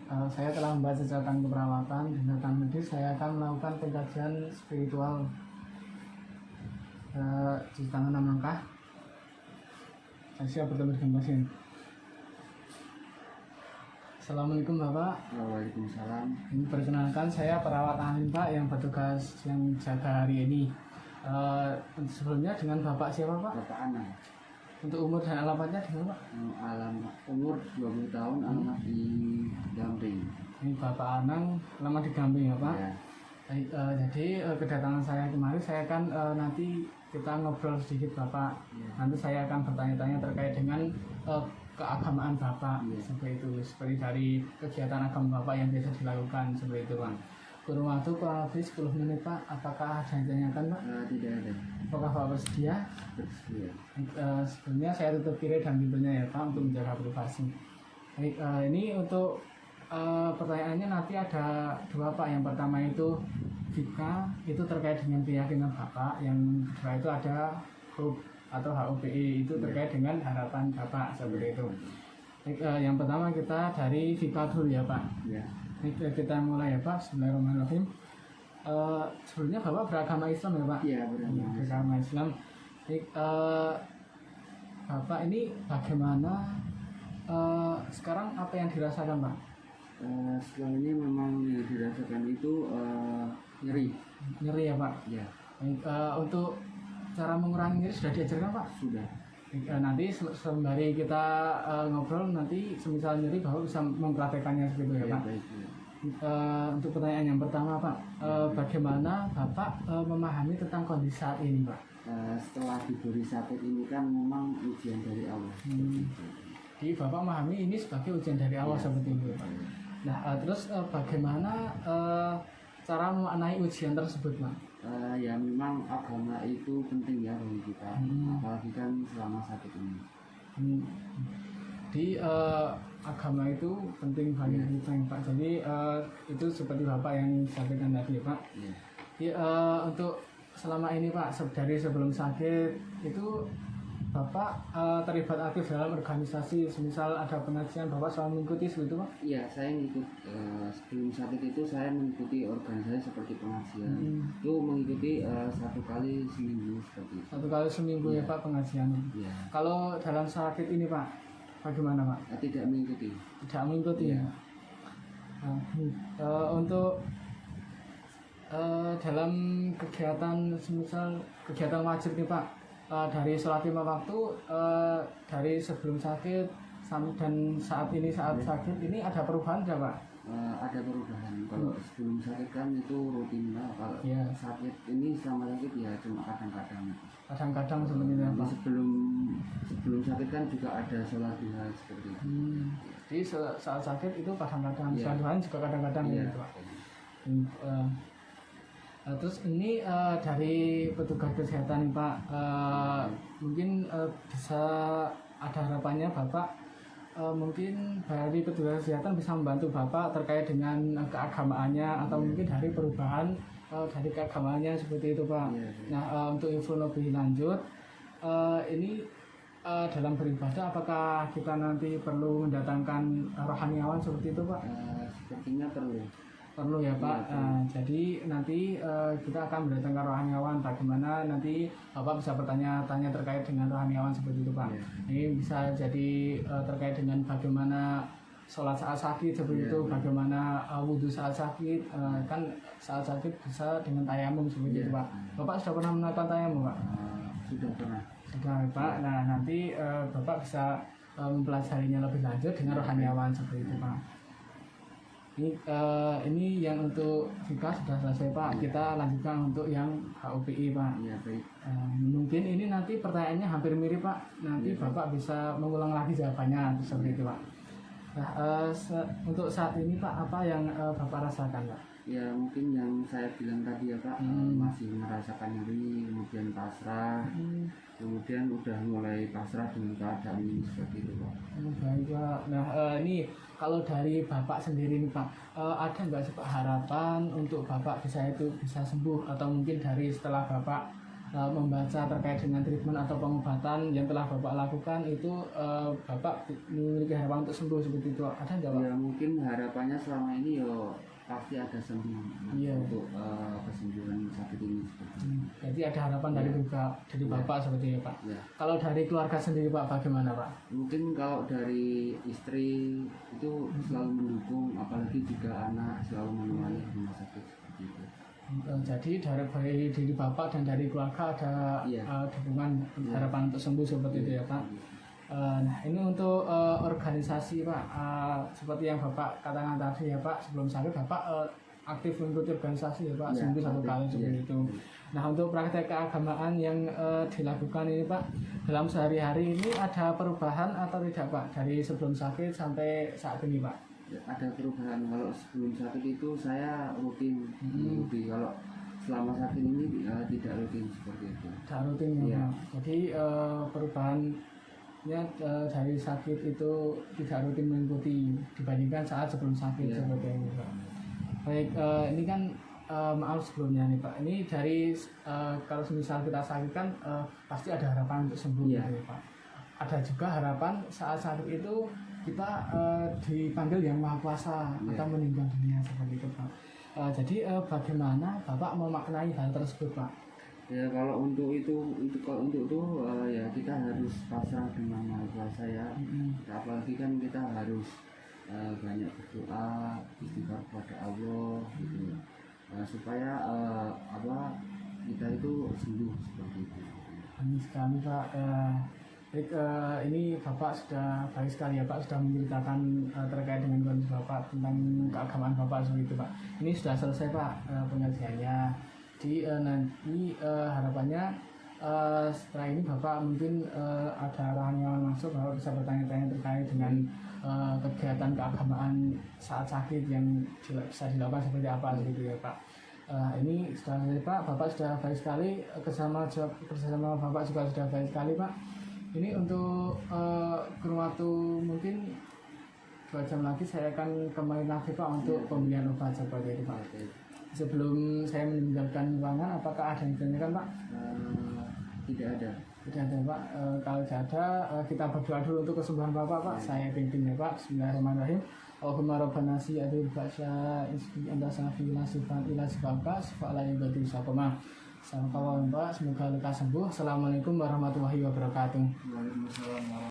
Saya telah membaca catatan keperawatan dan catatan medis. Saya akan melakukan pengkajian spiritual. Cuci tangan 6 langkah. Saya siap bertemu dengan pasien. Assalamualaikum Bapak. Waalaikumsalam. Ini perkenalkan, saya perawat Anin Pak yang bertugas yang jaga hari ini. Sebelumnya dengan Bapak siapa Pak? Bapak Anang. Untuk umur dan alamatnya dengan Pak? Alamat umur 20 tahun, alamat di Gamping. Ini Bapak Anang, alamat di Gamping ya Pak? Ya. Baik, jadi kedatangan saya kemari, saya akan nanti kita ngobrol sedikit Bapak. Ya. Nanti saya akan bertanya-tanya terkait dengan keagamaan Bapak, Ya. seperti dari kegiatan agama Bapak yang biasa dilakukan seperti itu Pak. Kurun waktu kurang lebih 10 menit Pak. Apakah ada yang ditanyakan Pak? Tidak ada. Apakah Bapak bersedia? Bersedia. Sebelumnya saya tutup kiri dan pintunya ya Pak untuk menjaga privasi. Baik, ini untuk pertanyaannya nanti ada dua Pak. Yang pertama itu Vika, itu terkait dengan keyakinan Bapak. Yang kedua itu ada HOPE atau HOPE, itu terkait dengan harapan Bapak seperti itu. Baik, yang pertama kita dari Vika dulu ya Pak. Ya. Baik, kita mulai ya Pak. Bismillahirrahmanirrahim. Sebelumnya Bapak beragama Islam ya Pak? Iya, beragama Beragama Islam. Baik, Bapak ini bagaimana sekarang apa yang dirasakan Pak? Setelah ini memang yang dirasakan itu nyeri. Nyeri ya Pak? Ya. Baik, untuk cara mengurangi nyeri sudah diajarkan Pak? Sudah. Baik, nanti sembari kita ngobrol, nanti semisal nyeri Bapak bisa mempraktekannya seperti itu ya Pak? Baik. Ya. Untuk pertanyaan yang pertama Pak, bagaimana Bapak memahami tentang kondisi saat ini Pak? Setelah diberi sakit ini kan memang ujian dari Allah. Jadi Bapak memahami ini sebagai ujian dari Allah seperti itu Pak. Nah, terus bagaimana cara memaknai ujian tersebut Pak? Ya memang agama itu penting ya bagi kita, apalagi kan selama sakit ini. Di agama itu penting bagi kita Pak. Jadi itu seperti Bapak yang sampaikan tadi Pak. Ya. Jadi, untuk selama ini Pak, dari sebelum sakit itu Bapak terlibat aktif dalam organisasi, semisal ada pengajian Bapak selalu mengikuti seperti itu Pak? Iya, saya ngikut sebelum sakit itu saya mengikuti organisasi seperti pengajian. Itu mengikuti 1 kali seminggu seperti itu. 1 kali seminggu ya Pak pengajiannya. Iya. Kalau dalam sakit ini Pak, bagaimana Pak? Tidak mengikuti. Tidak mengikuti ya. Untuk dalam kegiatan semisal kegiatan wajib nih Pak, dari sholat 5 waktu, dari sebelum sakit dan saat ini saat sakit ini ada perubahan nggak Pak? Ada perubahan. Kalau sebelum sakit kan itu rutin lah. Kalau sakit ini selama sakit ya cuma kadang-kadang. Kadang-kadang seperti itu Pak. Sebelum sakit kan juga ada sholat duha seperti itu. Jadi saat sakit itu kadang-kadang, sholat duha juga kadang-kadang gitu Pak. Terus ini dari petugas kesehatan nih Pak, mungkin bisa ada harapannya Bapak, mungkin dari petugas kesehatan bisa membantu Bapak terkait dengan keagamaannya atau mungkin dari perubahan dari keagamaannya seperti itu Pak. Nah, untuk info lebih lanjut, ini dalam beribadah apakah kita nanti perlu mendatangkan rohaniawan seperti itu Pak? Sepertinya Perlu ya Pak. Jadi nanti kita akan mendatangkan rohaniawan. Bagaimana nanti Bapak bisa bertanya-tanya terkait dengan rohaniawan seperti itu Pak. Ini bisa jadi terkait dengan bagaimana sholat saat sakit seperti itu, bagaimana wudhu saat sakit. Kan saat sakit bisa dengan tayamum seperti itu Pak. Bapak sudah pernah melakukan tayamum Pak? Sudah pernah. Sudah Pak. Nah nanti Bapak bisa mempelajarinya lebih lanjut dengan rohaniawan seperti itu Pak. Ini yang untuk Vika sudah selesai Pak. Kita lanjutkan untuk yang HOPI Pak. Iya, baik. Mungkin ini nanti pertanyaannya hampir mirip Pak. Nanti Bapak bisa mengulang lagi jawabannya seperti itu Pak. Nah, untuk saat ini Pak, apa yang Bapak rasakan Pak? Ya mungkin yang saya bilang tadi ya Pak, masih merasakan nyeri, kemudian pasrah, kemudian udah mulai pasrah dengan keadaan ini seperti itu Pak. Baik Pak. Nah ini kalau dari Bapak sendiri nih Pak, ada nggak sih Pak harapan untuk Bapak bisa sembuh, atau mungkin dari setelah Bapak membaca terkait dengan treatment atau pengobatan yang telah Bapak lakukan itu Bapak memiliki harapan untuk sembuh seperti itu, ada nggak Pak? Ya mungkin harapannya selama ini yo pasti ada sembuh Iya. untuk kesembuhan sakit ini seperti itu. Jadi ada harapan dari Bapak seperti itu Pak. Ya. Kalau dari keluarga sendiri Pak bagaimana Pak? Mungkin kalau dari istri itu selalu mendukung, apalagi juga anak selalu menemani di rumah sakit seperti itu. Jadi dari diri Bapak dan dari keluarga ada Iya. dukungan harapan untuk sembuh seperti itu ya Pak. Nah ini untuk organisasi Pak, seperti yang Bapak katakan tadi ya Pak, sebelum sakit Bapak aktif mengikuti organisasi ya Pak, Ya, sembuh satu aktif, kali seperti ya. itu. Nah untuk praktek keagamaan yang dilakukan ini Pak, dalam sehari-hari ini ada perubahan atau tidak Pak dari sebelum sakit sampai saat ini Pak? Ya, ada perubahan. Kalau sebelum sakit itu saya rutin mengikuti. Kalau selama sakit ini tidak rutin seperti itu. Tidak rutin ya Iya. Pak. Jadi perubahannya dari sakit itu tidak rutin mengikuti dibandingkan saat sebelum sakit Iya. seperti ini Pak. Baik, ini kan maaf sebelumnya nih Pak. Ini dari kalau misal kita sakit kan pasti ada harapan untuk sembuh Iya. gitu ya Pak. Ada juga harapan saat sakit itu kita dipanggil yang maha kuasa Iya. atau meninggal dunia seperti itu Pak. Jadi bagaimana Bapak memaknai hal tersebut Pak? Ya kalau untuk itu ya kita harus pasrah dengan Maha Kuasa ya. Apalagi kan kita harus banyak berdoa, istighfar kepada Allah gitu. Supaya kita itu sembuh seperti itu. Amin sekali Pak. Baik, ini Bapak sudah baik sekali ya Pak, sudah menceritakan terkait dengan kondisi Bapak tentang keagamaan Bapak seperti itu Pak. Ini sudah selesai Pak pengajiannya. Jadi nanti harapannya setelah ini Bapak mungkin ada arahan yang masuk, Bapak bisa bertanya-tanya terkait dengan kegiatan keagamaan saat sakit yang bisa dilakukan seperti apa gitu ya Pak. Ini sudah selesai Pak, Bapak sudah baik sekali, kerjasama Bapak juga sudah baik sekali Pak. Ini untuk kurun waktu mungkin 2 jam lagi saya akan kembali lagi Pak untuk pembelian obat seperti itu Pak. Oke. Sebelum saya meninggalkan ruangan, apakah ada yang ditanyakan Pak? Tidak ada. Tidak ada Pak. Kalau tidak ada, kita berdoa dulu untuk kesembuhan Bapak Pak. Saya pimpin ya Pak. Bismillahirrahmanirrahim. Allahumma rabbana si adil ba'sya isbi anda sangafi nasifan ila sifaka sifa'ala yang batu sapama. Sama Pak, semoga lekas sembuh. Assalamualaikum warahmatullahi wabarakatuh. Waalaikumsalam.